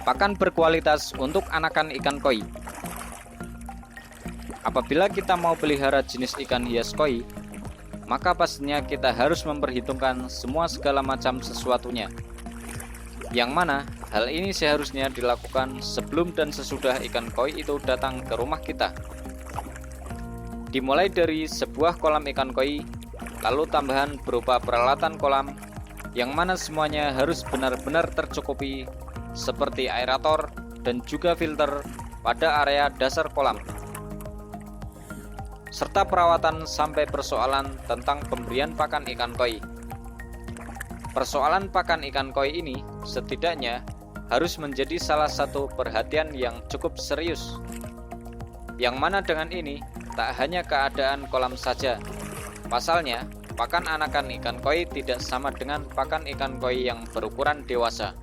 Pakan berkualitas untuk anakan ikan koi. Apabila kita mau pelihara jenis ikan hias koi, maka pastinya kita harus memperhitungkan segala macam sesuatunya. Yang mana hal ini seharusnya dilakukan sebelum dan sesudah ikan koi itu datang ke rumah kita. Dimulai dari sebuah kolam ikan koi, lalu tambahan berupa peralatan kolam, yang mana semuanya harus benar-benar tercukupi seperti aerator dan juga filter pada area dasar kolam, serta perawatan sampai persoalan tentang pemberian pakan ikan koi. Persoalan pakan ikan koi ini setidaknya harus menjadi salah satu perhatian yang cukup serius, yang mana dengan ini tak hanya keadaan kolam saja. Pasalnya, pakan anakan ikan koi tidak sama dengan pakan ikan koi yang berukuran dewasa.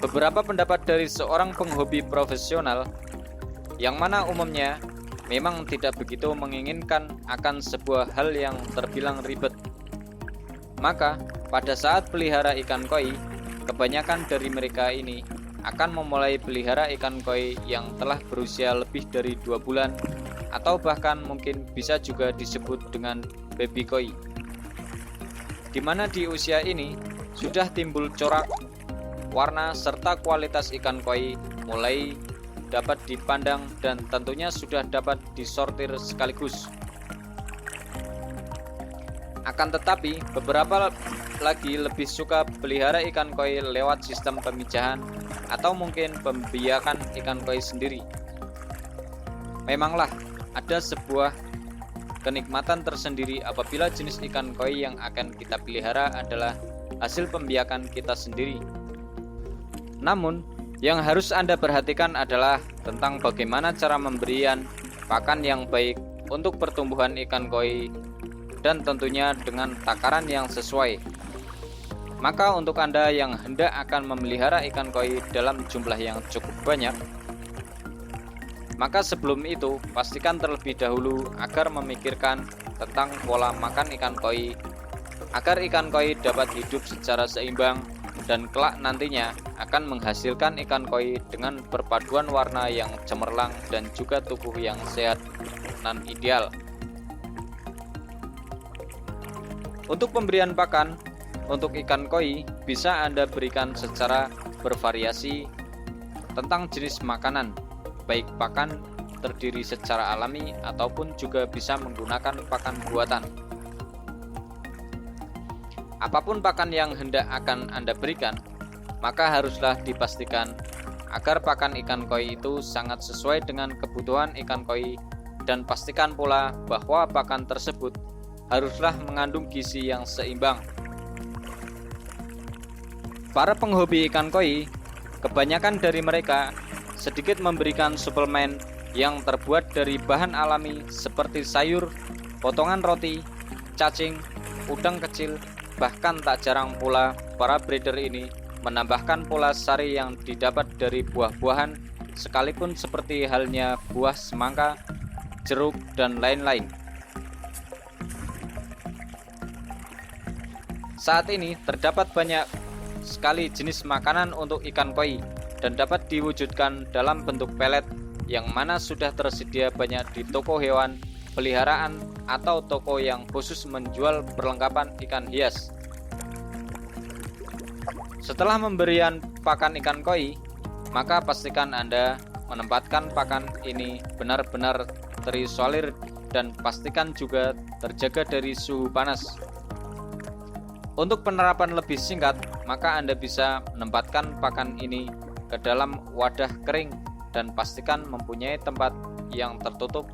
Beberapa pendapat dari seorang penghobi profesional, yang mana umumnya memang tidak begitu menginginkan akan sebuah hal yang terbilang ribet. Maka, pada saat pelihara ikan koi, kebanyakan dari mereka ini akan memulai pelihara ikan koi yang telah berusia lebih dari 2 bulan, atau bahkan mungkin bisa juga disebut dengan baby koi, di mana di usia ini sudah timbul corak, warna, serta kualitas ikan koi mulai dapat dipandang dan tentunya sudah dapat disortir sekaligus. Akan tetapi, beberapa lagi lebih suka pelihara ikan koi lewat sistem pemijahan atau mungkin pembiakan ikan koi sendiri. Memanglah ada sebuah kenikmatan tersendiri apabila jenis ikan koi yang akan kita pelihara adalah hasil pembiakan kita sendiri. Namun, yang harus Anda perhatikan adalah tentang bagaimana cara memberian pakan yang baik untuk pertumbuhan ikan koi dan tentunya dengan takaran yang sesuai. Maka untuk Anda yang hendak akan memelihara ikan koi dalam jumlah yang cukup banyak, maka sebelum itu pastikan terlebih dahulu agar memikirkan tentang pola makan ikan koi agar ikan koi dapat hidup secara seimbang dan kelak nantinya akan menghasilkan ikan koi dengan perpaduan warna yang cemerlang dan juga tubuh yang sehat dan ideal. Untuk pemberian pakan untuk ikan koi bisa Anda berikan secara bervariasi tentang jenis makanan, baik pakan terdiri secara alami ataupun juga bisa menggunakan pakan buatan. Apapun pakan yang hendak akan Anda berikan, maka haruslah dipastikan agar pakan ikan koi itu sangat sesuai dengan kebutuhan ikan koi, dan pastikan pula bahwa pakan tersebut haruslah mengandung gizi yang seimbang. Para penghobi ikan koi, kebanyakan dari mereka sedikit memberikan suplemen yang terbuat dari bahan alami seperti sayur, potongan roti, cacing, udang kecil. Bahkan tak jarang pula para breeder ini menambahkan pola sari yang didapat dari buah-buahan, sekalipun seperti halnya buah semangka, jeruk, dan lain-lain. Saat ini terdapat banyak sekali jenis makanan untuk ikan koi dan dapat diwujudkan dalam bentuk pelet, yang mana sudah tersedia banyak di toko hewan peliharaan atau toko yang khusus menjual perlengkapan ikan hias. Setelah memberian pakan ikan koi, maka pastikan Anda menempatkan pakan ini benar-benar terisolir dan pastikan juga terjaga dari suhu panas. Untuk penerapan lebih singkat, maka Anda bisa menempatkan pakan ini ke dalam wadah kering dan pastikan mempunyai tempat yang tertutup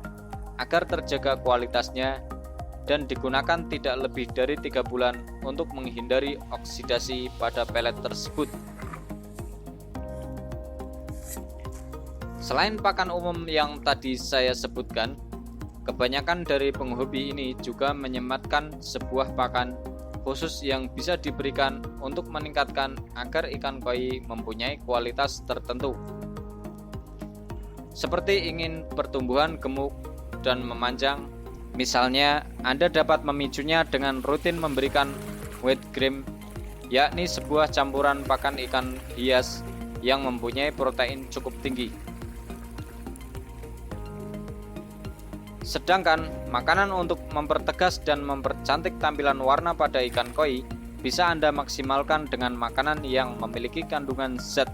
agar terjaga kualitasnya dan digunakan tidak lebih dari 3 bulan untuk menghindari oksidasi pada pelet tersebut. Selain pakan umum yang tadi saya sebutkan, kebanyakan dari penghobi ini juga menyematkan sebuah pakan khusus yang bisa diberikan untuk meningkatkan agar ikan koi mempunyai kualitas tertentu. Seperti ingin pertumbuhan gemuk dan memanjang, misalnya Anda dapat memicunya dengan rutin memberikan wheat gram yakni sebuah campuran pakan ikan hias yang mempunyai protein cukup tinggi. Sedangkan makanan untuk mempertegas dan mempercantik tampilan warna pada ikan koi bisa Anda maksimalkan dengan makanan yang memiliki kandungan zat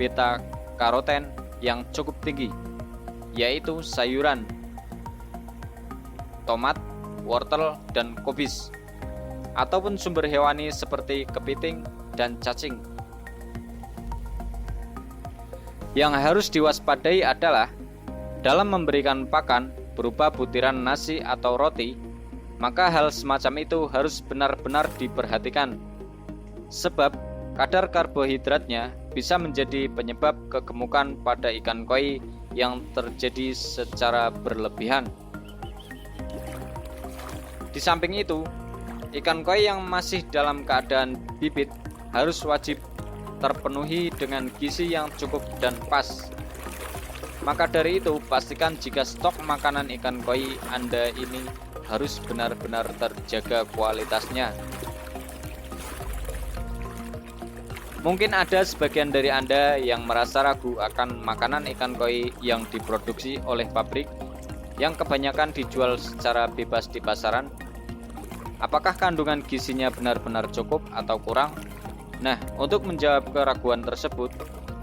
beta karoten yang cukup tinggi, yaitu sayuran, tomat, wortel, dan kubis, ataupun sumber hewani seperti kepiting dan cacing. Yang harus diwaspadai adalah dalam memberikan pakan berupa butiran nasi atau roti, maka hal semacam itu harus benar-benar diperhatikan, sebab kadar karbohidratnya bisa menjadi penyebab kegemukan pada ikan koi yang terjadi secara berlebihan. Di samping itu, ikan koi yang masih dalam keadaan bibit harus wajib terpenuhi dengan gizi yang cukup dan pas. Maka dari itu, pastikan jika stok makanan ikan koi Anda ini harus benar-benar terjaga kualitasnya. Mungkin ada sebagian dari Anda yang merasa ragu akan makanan ikan koi yang diproduksi oleh pabrik yang kebanyakan dijual secara bebas di pasaran. Apakah kandungan gizinya benar-benar cukup atau kurang? Nah, untuk menjawab keraguan tersebut,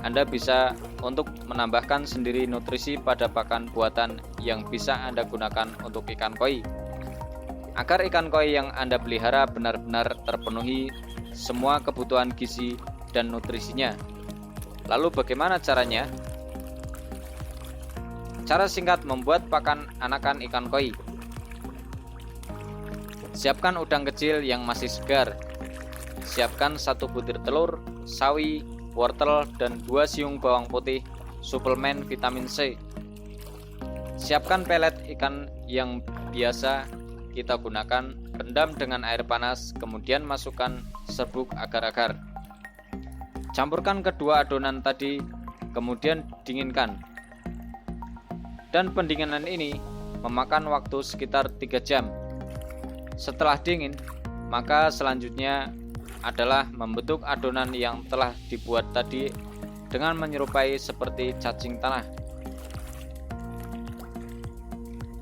Anda bisa untuk menambahkan sendiri nutrisi pada pakan buatan yang bisa Anda gunakan untuk ikan koi, agar ikan koi yang Anda pelihara benar-benar terpenuhi semua kebutuhan gizi dan nutrisinya. Lalu bagaimana caranya? Cara singkat membuat pakan anakan ikan koi. Siapkan udang kecil yang masih segar. Siapkan 1 butir telur, sawi, wortel, dan 2 siung bawang putih, suplemen vitamin C. Siapkan pelet ikan yang biasa kita gunakan, rendam dengan air panas, kemudian masukkan serbuk agar-agar. Campurkan kedua adonan tadi, kemudian dinginkan. Dan pendinginan ini memakan waktu sekitar 3 jam. Setelah dingin, maka selanjutnya adalah membentuk adonan yang telah dibuat tadi dengan menyerupai seperti cacing tanah.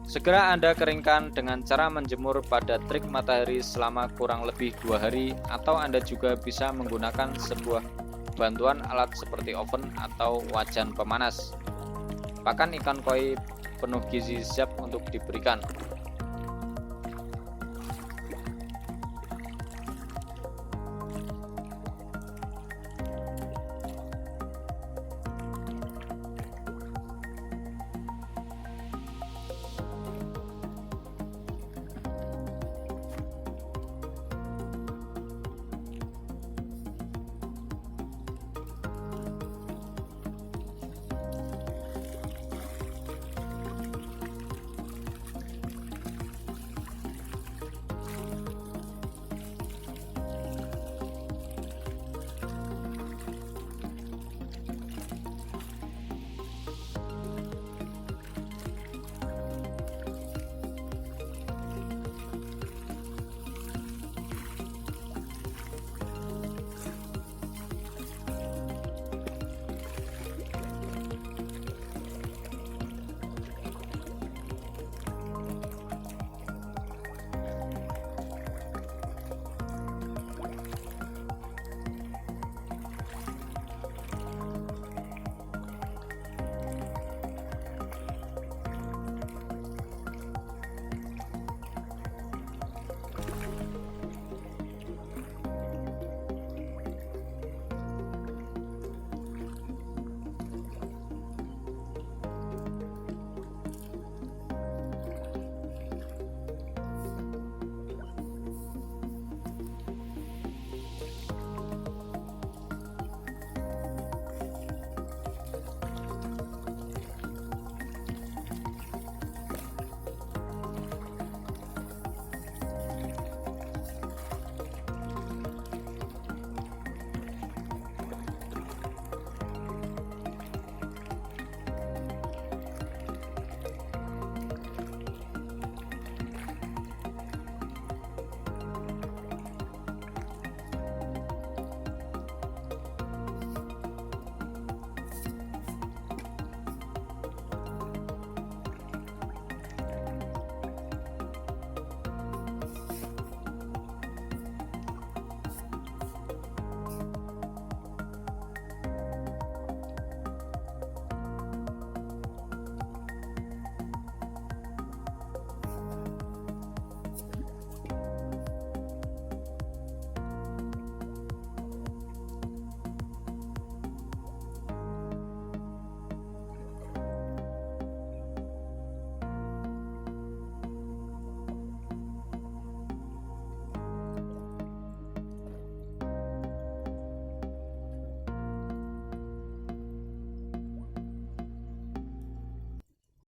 Segera Anda keringkan dengan cara menjemur pada terik matahari selama kurang lebih 2 hari, atau Anda juga bisa menggunakan sebuah bantuan alat seperti oven atau wajan pemanas. Pakan ikan koi penuh gizi siap untuk diberikan.